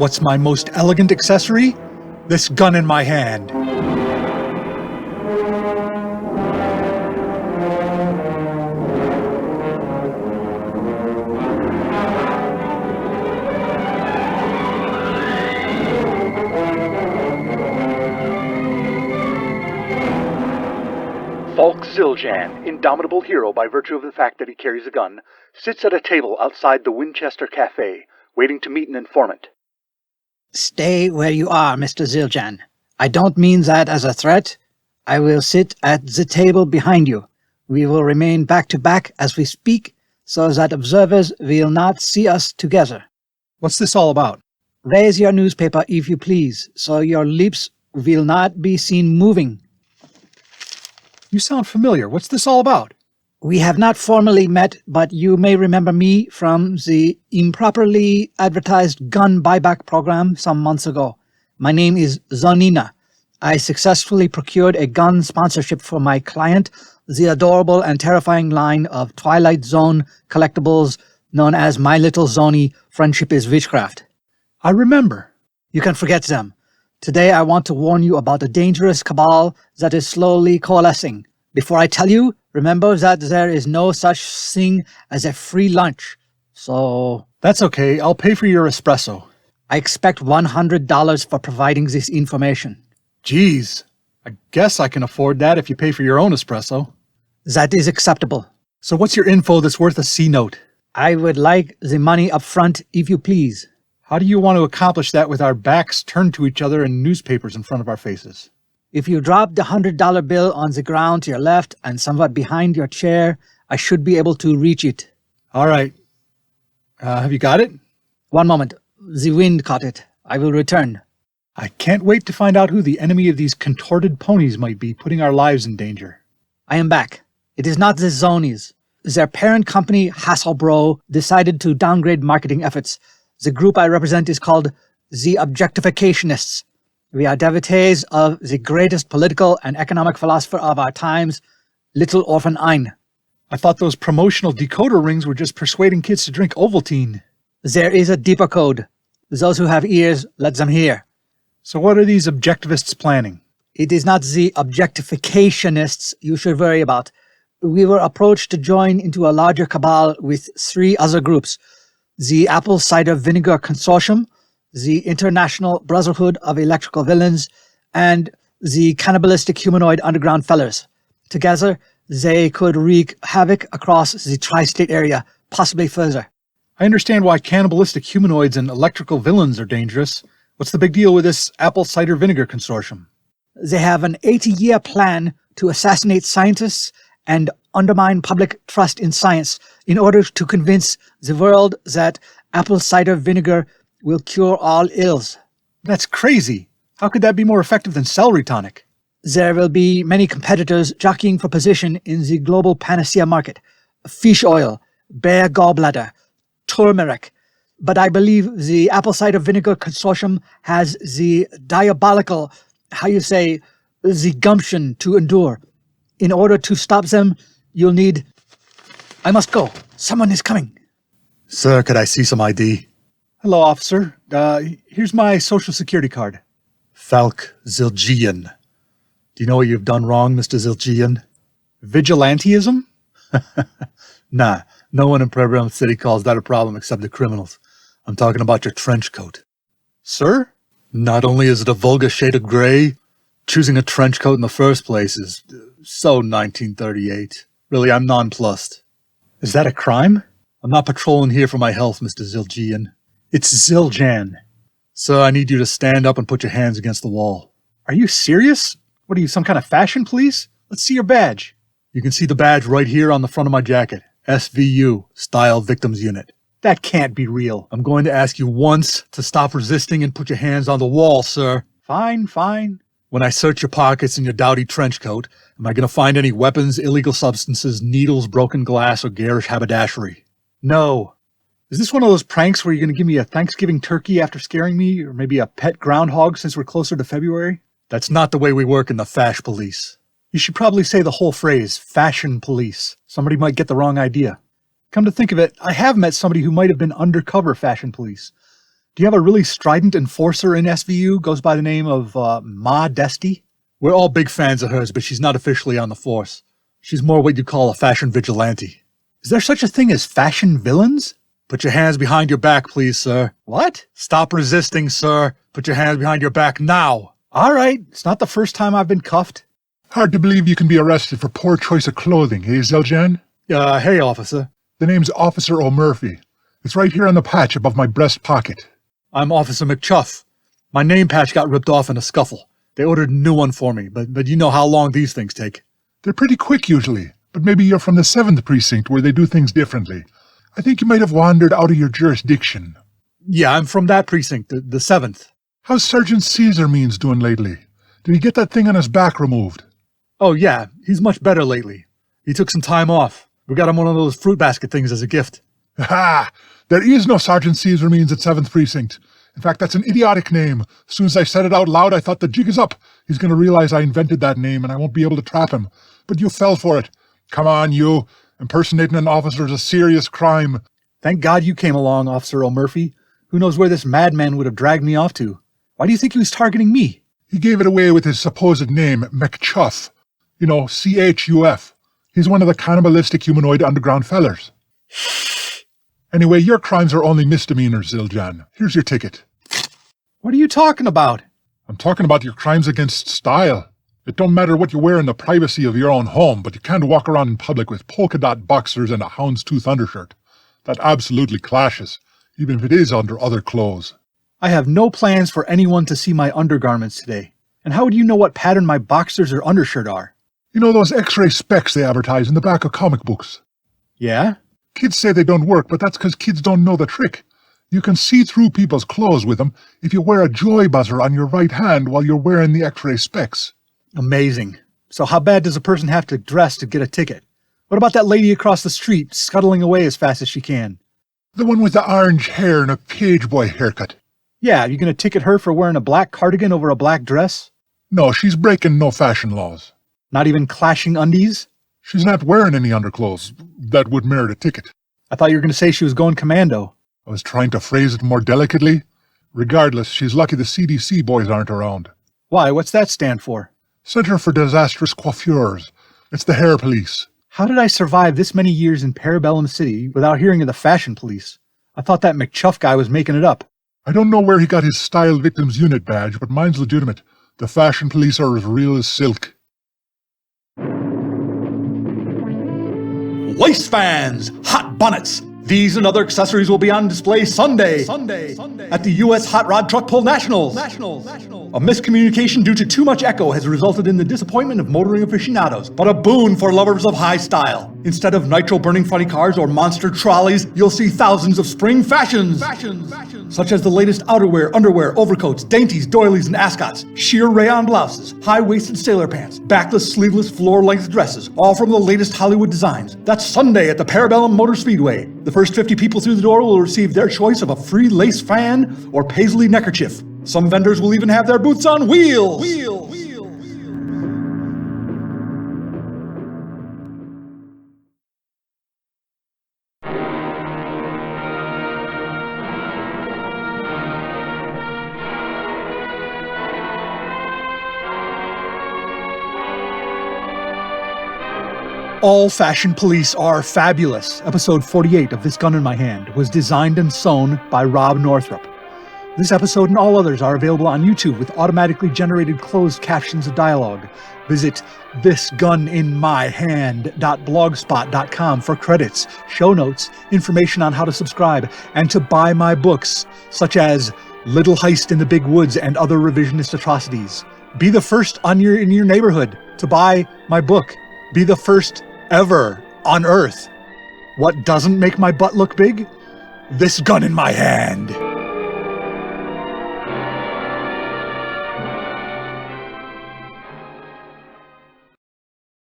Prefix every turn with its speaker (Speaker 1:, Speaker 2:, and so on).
Speaker 1: What's my most elegant accessory? This gun in my hand.
Speaker 2: Falk Zildjian, indomitable hero by virtue of the fact that he carries a gun, sits at a table outside the Winchester Cafe, waiting to meet an informant.
Speaker 3: Stay where you are, Mr. Zildjian. I don't mean that as a threat. I will sit at the table behind you. We will remain back to back as we speak, so that observers will not see us together.
Speaker 1: What's this all about?
Speaker 3: Raise your newspaper, if you please, so your lips will not be seen moving.
Speaker 1: You sound familiar. What's this all about?
Speaker 3: We have not formally met, but you may remember me from the improperly advertised gun buyback program some months ago. My name is Zonina. I successfully procured a gun sponsorship for my client, the adorable and terrifying line of Twilight Zone collectibles known as My Little Zony, Friendship is Witchcraft.
Speaker 1: I remember.
Speaker 3: You can forget them. Today I want to warn you about a dangerous cabal that is slowly coalescing. Before I tell you, remember that there is no such thing as a free lunch. So...
Speaker 1: That's okay. I'll pay for your espresso.
Speaker 3: I expect $100 for providing this information.
Speaker 1: Geez, I guess I can afford that if you pay for your own espresso.
Speaker 3: That is acceptable.
Speaker 1: So what's your info that's worth a C-note?
Speaker 3: I would like the money up front, if you please.
Speaker 1: How do you want to accomplish that with our backs turned to each other and newspapers in front of our faces?
Speaker 3: If you drop the $100 bill on the ground to your left and somewhat behind your chair, I should be able to reach it.
Speaker 1: All right. Have you got it?
Speaker 3: One moment. The wind caught it. I will return.
Speaker 1: I can't wait to find out who the enemy of these contorted ponies might be, putting our lives in danger.
Speaker 3: I am back. It is not the Zonies. Their parent company, Hasselbro, decided to downgrade marketing efforts. The group I represent is called the Objectificationists. We are devotees of the greatest political and economic philosopher of our times, Little Orphan Ayn.
Speaker 1: I thought those promotional decoder rings were just persuading kids to drink Ovaltine.
Speaker 3: There is a deeper code. Those who have ears, let them hear.
Speaker 1: So what are these objectivists planning?
Speaker 3: It is not the Objectificationists you should worry about. We were approached to join into a larger cabal with 3 other groups: the Apple Cider Vinegar Consortium, the International Brotherhood of Electrical Villains, and the Cannibalistic Humanoid Underground Fellers. Together, they could wreak havoc across the tri-state area, possibly further.
Speaker 1: I understand why cannibalistic humanoids and electrical villains are dangerous. What's the big deal with this Apple Cider Vinegar Consortium?
Speaker 3: They have an 80-year plan to assassinate scientists and undermine public trust in science in order to convince the world that apple cider vinegar will cure all ills.
Speaker 1: That's crazy. How could that be more effective than celery tonic?
Speaker 3: There will be many competitors jockeying for position in the global panacea market. Fish oil, bear gallbladder, turmeric. But I believe the Apple Cider Vinegar Consortium has the diabolical, the gumption to endure. In order to stop them, you'll need... I must go. Someone is coming.
Speaker 1: Sir, could I see some ID? Hello, officer. Here's my social security card. Falk Zildjian. Do you know what you've done wrong, Mr. Zildjian? Vigilantism? Nah, no one in Program City calls that a problem except the criminals. I'm talking about your trench coat. Sir? Not only is it a vulgar shade of gray, choosing a trench coat in the first place is so 1938. Really, I'm nonplussed. Is that a crime? I'm not patrolling here for my health, Mr. Zildjian. It's Zildjian. So I need you to stand up and put your hands against the wall. Are you serious? What are you, some kind of fashion police? Let's see your badge. You can see the badge right here on the front of my jacket. SVU, Style Victims Unit. That can't be real. I'm going to ask you once to stop resisting and put your hands on the wall, sir. Fine, fine. When I search your pockets in your dowdy trench coat, am I going to find any weapons, illegal substances, needles, broken glass, or garish haberdashery? No. Is this one of those pranks where you're going to give me a Thanksgiving turkey after scaring me, or maybe a pet groundhog since we're closer to February? That's not the way we work in the Fash Police. You should probably say the whole phrase, Fashion Police. Somebody might get the wrong idea. Come to think of it, I have met somebody who might have been undercover Fashion Police. Do you have a really strident enforcer in SVU? Goes by the name of Ma Desty? We're all big fans of hers, but she's not officially on the force. She's more what you'd call a fashion vigilante. Is there such a thing as fashion villains? Put your hands behind your back, please, sir. What? Stop resisting, sir. Put your hands behind your back now. All right. It's not the first time I've been cuffed.
Speaker 4: Hard to believe you can be arrested for poor choice of clothing, eh, Zeljan?
Speaker 1: Hey, officer.
Speaker 4: The name's Officer O'Murphy. It's right here on the patch above my breast pocket.
Speaker 1: I'm Officer McChuff. My name patch got ripped off in a scuffle. They ordered a new one for me, but you know how long these things take.
Speaker 4: They're pretty quick usually, but maybe you're from the 7th precinct where they do things differently. I think you might have wandered out of your jurisdiction.
Speaker 1: Yeah, I'm from that precinct, the 7th.
Speaker 4: How's Sergeant Caesar Means doing lately? Did he get that thing on his back removed?
Speaker 1: Oh yeah, he's much better lately. He took some time off. We got him one of those fruit basket things as a gift.
Speaker 4: Ha! There is no Sergeant Caesar Means at 7th Precinct. In fact, that's an idiotic name. As soon as I said it out loud, I thought the jig is up. He's going to realize I invented that name and I won't be able to trap him. But you fell for it. Come on, you. Impersonating an officer is a serious crime.
Speaker 1: Thank God you came along, Officer O'Murphy. Who knows where this madman would have dragged me off to? Why do you think he was targeting me?
Speaker 4: He gave it away with his supposed name, McChuff. You know, C-H-U-F. He's one of the cannibalistic humanoid underground fellers. Anyway, your crimes are only misdemeanors, Zildjian. Here's your ticket.
Speaker 1: What are you talking about?
Speaker 4: I'm talking about your crimes against style. It don't matter what you wear in the privacy of your own home, but you can't walk around in public with polka dot boxers and a houndstooth undershirt. That absolutely clashes, even if it is under other clothes.
Speaker 1: I have no plans for anyone to see my undergarments today. And how would you know what pattern my boxers or undershirt are?
Speaker 4: You know those X-ray specs they advertise in the back of comic books?
Speaker 1: Yeah?
Speaker 4: Kids say they don't work, but that's because kids don't know the trick. You can see through people's clothes with them if you wear a joy buzzer on your right hand while you're wearing the X-ray specs.
Speaker 1: Amazing. So how bad does a person have to dress to get a ticket? What about that lady across the street scuttling away as fast as she can?
Speaker 4: The one with the orange hair and a page boy haircut.
Speaker 1: Yeah, you gonna ticket her for wearing a black cardigan over a black dress?
Speaker 4: No, she's breaking no fashion laws.
Speaker 1: Not even clashing undies?
Speaker 4: She's not wearing any underclothes. That would merit a ticket.
Speaker 1: I thought you were gonna say she was going commando.
Speaker 4: I was trying to phrase it more delicately. Regardless, she's lucky the CDC boys aren't around.
Speaker 1: Why, what's that stand for?
Speaker 4: Center for Disastrous Coiffures. It's the hair police.
Speaker 1: How did I survive this many years in Parabellum City without hearing of the fashion police? I thought that McChuff guy was making it up.
Speaker 4: I don't know where he got his Style Victims Unit badge, but mine's legitimate. The fashion police are as real as silk.
Speaker 1: Waist fans, hot bonnets. These and other accessories will be on display Sunday at the U.S. Hot Rod Truck Pull Nationals. A miscommunication due to too much echo has resulted in the disappointment of motoring aficionados, but a boon for lovers of high style. Instead of nitro-burning funny cars or monster trolleys, you'll see thousands of spring fashions, such as the latest outerwear, underwear, overcoats, dainties, doilies, and ascots, sheer rayon blouses, high-waisted sailor pants, backless, sleeveless, floor-length dresses, all from the latest Hollywood designs. That's Sunday at the Parabellum Motor Speedway. The first 50 people through the door will receive their choice of a free lace fan or paisley neckerchief. Some vendors will even have their boots on wheels. All fashion police are fabulous. Episode 48 of This Gun in My Hand was designed and sewn by Rob Northrup. This episode and all others are available on YouTube with automatically generated closed captions of dialogue. Visit thisguninmyhand.blogspot.com for credits, show notes, information on how to subscribe, and to buy my books, such as Little Heist in the Big Woods and Other Revisionist Atrocities. Be the first in your neighborhood to buy my book. Be the first ever on Earth. What doesn't make my butt look big? This gun in my hand.